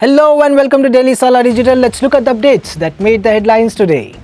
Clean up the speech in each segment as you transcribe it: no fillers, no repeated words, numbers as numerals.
Hello and welcome to Daily Salar Digital. Let's look at the updates that made the headlines today.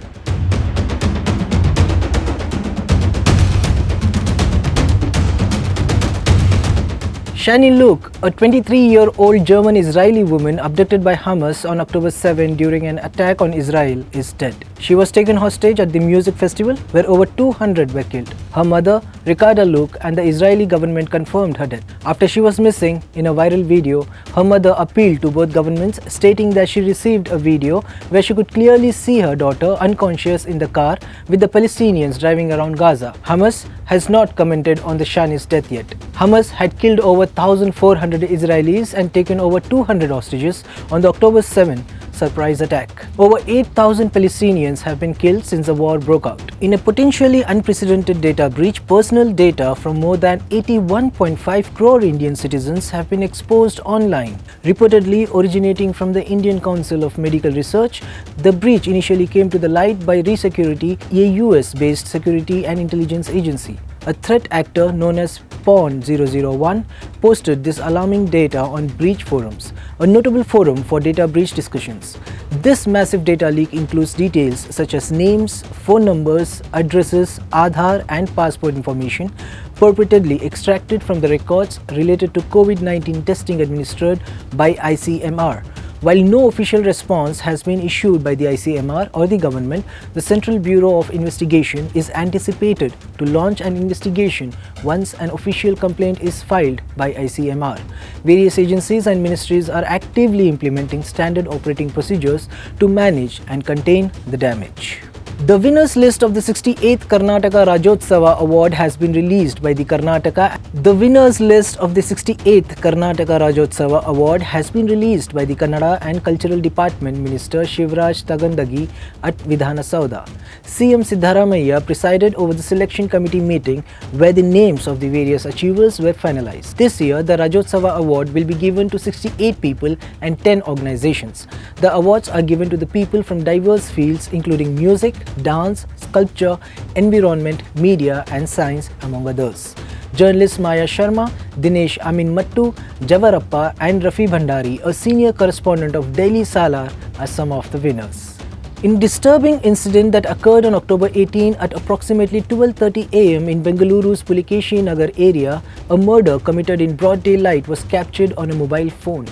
Shani Luke, a 23-year-old German-Israeli woman abducted by Hamas on October 7 during an attack on Israel, is dead. She was taken hostage at the music festival where over 200 were killed. Her mother, Ricarda Luke, and the Israeli government confirmed her death. After she was missing in a viral video, her mother appealed to both governments, stating that she received a video where she could clearly see her daughter unconscious in the car with the Palestinians driving around Gaza. Hamas has not commented on the Shani's death yet. Hamas had killed over 1,400 Israelis and taken over 200 hostages on the October 7 surprise attack. Over 8,000 Palestinians have been killed since the war broke out. In a potentially unprecedented data breach, personal data from more than 81.5 crore Indian citizens have been exposed online. Reportedly originating from the Indian Council of Medical Research, the breach initially came to the light by ReSecurity, a US-based security and intelligence agency. A threat actor known as Pawn 001 posted this alarming data on breach forums, a notable forum for data breach discussions. This massive data leak includes details such as names, phone numbers, addresses, Aadhaar and passport information purportedly extracted from the records related to COVID-19 testing administered by ICMR. While no official response has been issued by the ICMR or the government, the Central Bureau of Investigation is anticipated to launch an investigation once an official complaint is filed by ICMR. Various agencies and ministries are actively implementing standard operating procedures to manage and contain the damage. The winners list of the 68th Karnataka Rajotsava award has been released by the Karnataka. The winners list of the 68th Karnataka Rajotsava award has been released by the Kannada and Cultural Department Minister Shivraj Tagandagi at Vidhana Sauda. CM Siddharamaiah presided over the selection committee meeting where the names of the various achievers were finalized. This year, the Rajotsava award will be given to 68 people and 10 organizations. The awards are given to the people from diverse fields including music, dance, sculpture, environment, media and science among others. Journalists Maya Sharma, Dinesh Amin Mattu, Javarappa and Rafi Bhandari, a senior correspondent of Daily Salar, are some of the winners. In a disturbing incident that occurred on October 18 at approximately 12:30 am in Bengaluru's Pulikeshi Nagar area, a murder committed in broad daylight was captured on a mobile phone.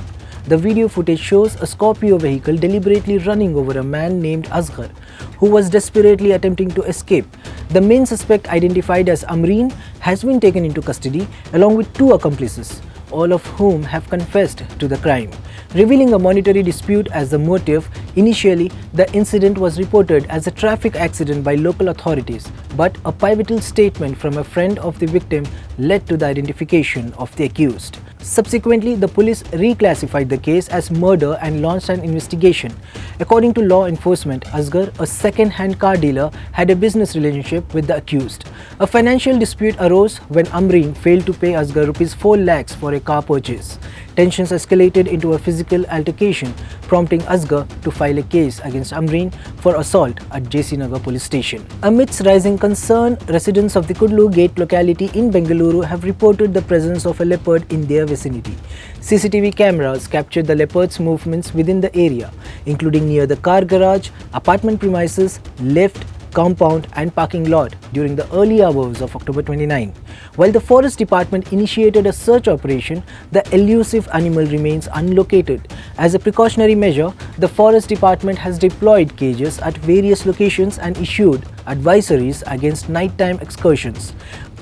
The video footage shows a Scorpio vehicle deliberately running over a man named Asghar, who was desperately attempting to escape. The main suspect, identified as Amreen, has been taken into custody along with 2 accomplices, all of whom have confessed to the crime. Revealing a monetary dispute as the motive, initially the incident was reported as a traffic accident by local authorities, but a pivotal statement from a friend of the victim led to the identification of the accused. Subsequently, the police reclassified the case as murder and launched an investigation. According to law enforcement, Asghar, a second-hand car dealer, had a business relationship with the accused. A financial dispute arose when Amreen failed to pay Asghar Rs 4 lakhs for a car purchase. Tensions escalated into a physical altercation, prompting Asghar to file a case against Amreen for assault at JC Nagar police station. Amidst rising concern, residents of the Kudlu Gate locality in Bengaluru have reported the presence of a leopard in their vicinity. CCTV cameras captured the leopard's movements within the area, including near the car garage, apartment premises, lift, compound and parking lot during the early hours of October 29. While the Forest Department initiated a search operation, the elusive animal remains unlocated. As a precautionary measure, the Forest Department has deployed cages at various locations and issued advisories against nighttime excursions,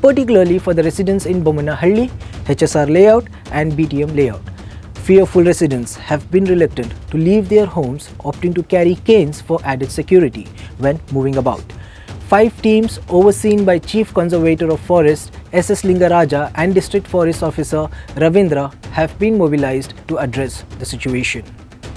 particularly for the residents in Bomanahalli, HSR layout and BTM layout. Fearful residents have been reluctant to leave their homes, opting to carry canes for added security when moving about. 5 teams overseen by Chief Conservator of Forest SS Lingaraja and District Forest Officer Ravindra have been mobilized to address the situation.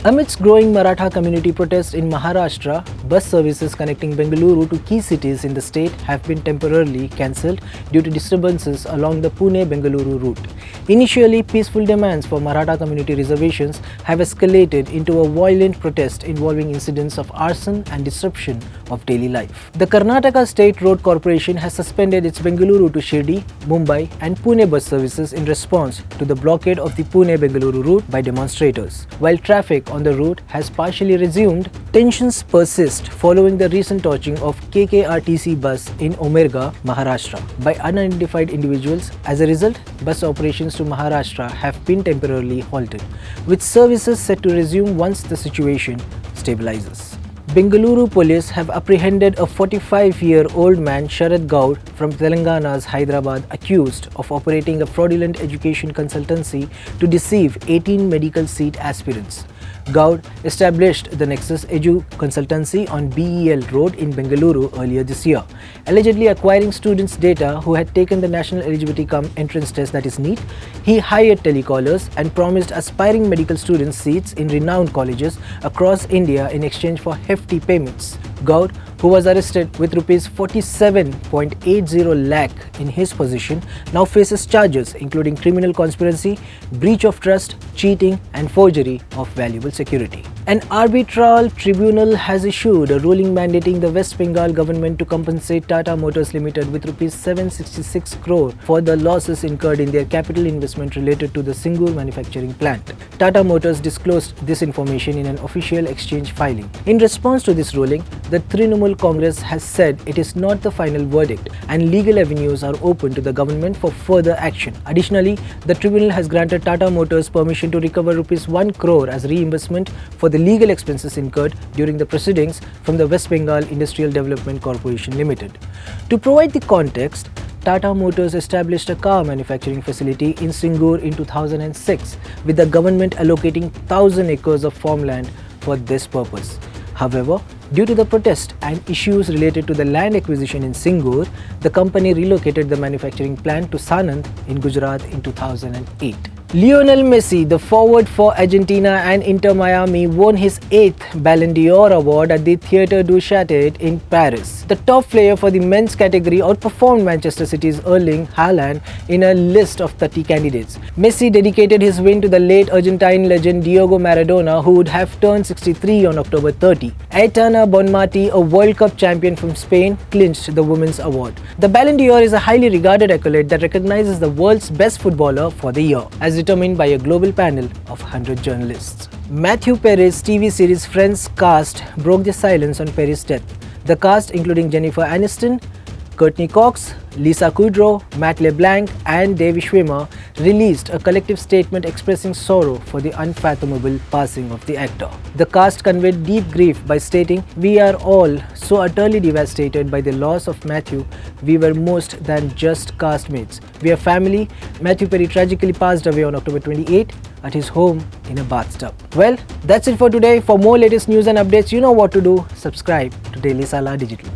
Amidst growing Maratha community protests in Maharashtra, bus services connecting Bengaluru to key cities in the state have been temporarily cancelled due to disturbances along the Pune-Bengaluru route. Initially, peaceful demands for Maratha community reservations have escalated into a violent protest involving incidents of arson and disruption of daily life. The Karnataka State Road Corporation has suspended its Bengaluru to Shirdi, Mumbai and Pune bus services in response to the blockade of the Pune-Bengaluru route by demonstrators. While traffic on the route has partially resumed, tensions persist following the recent torching of KKRTC bus in Omerga, Maharashtra by unidentified individuals. As a result, bus operations to Maharashtra have been temporarily halted, with services set to resume once the situation stabilizes. Bengaluru police have apprehended a 45-year-old man Sharad Gaud from Telangana's Hyderabad accused of operating a fraudulent education consultancy to deceive 18 medical seat aspirants. Gaud established the Nexus Edu Consultancy on BEL Road in Bengaluru earlier this year, allegedly acquiring students' data who had taken the National Eligibility Cum Entrance Test, that is NEET. He hired telecallers and promised aspiring medical students seats in renowned colleges across India in exchange for hefty payments. Gaud, who was arrested with Rs 47.80 lakh in his possession, now faces charges including criminal conspiracy, breach of trust, cheating and forgery of valuable security. An arbitral tribunal has issued a ruling mandating the West Bengal government to compensate Tata Motors Limited with Rs 766 crore for the losses incurred in their capital investment related to the Singur manufacturing plant. Tata Motors disclosed this information in an official exchange filing. In response to this ruling, the Trinamool Congress has said it is not the final verdict and legal avenues are open to the government for further action. Additionally, the tribunal has granted Tata Motors permission to recover Rs 1 crore as reimbursement for the legal expenses incurred during the proceedings from the West Bengal Industrial Development Corporation Limited. To provide the context, Tata Motors established a car manufacturing facility in Singur in 2006, with the government allocating 1,000 acres of farmland for this purpose. However, due to the protest and issues related to the land acquisition in Singur, the company relocated the manufacturing plant to Sanand in Gujarat in 2008. Lionel Messi, the forward for Argentina and Inter Miami, won his 8th Ballon d'Or award at the Théâtre du Châtelet in Paris. The top player for the men's category outperformed Manchester City's Erling Haaland in a list of 30 candidates. Messi dedicated his win to the late Argentine legend Diego Maradona, who would have turned 63 on October 30. Aitana Bonmati, a World Cup champion from Spain, clinched the women's award. The Ballon d'Or is a highly regarded accolade that recognizes the world's best footballer for the year, as determined by a global panel of 100 journalists. Matthew Perry's TV series Friends cast broke the silence on Perry's death. The cast, including Jennifer Aniston, Courtney Cox, Lisa Kudrow, Matt LeBlanc and Davey Schwimmer, released a collective statement expressing sorrow for the unfathomable passing of the actor. The cast conveyed deep grief by stating, "We are all so utterly devastated by the loss of Matthew. We were most than just castmates. We are family." Matthew Perry tragically passed away on October 28 at his home in a bathtub. Well, that's it for today. For more latest news and updates, you know what to do. Subscribe to Daily Salar Digital.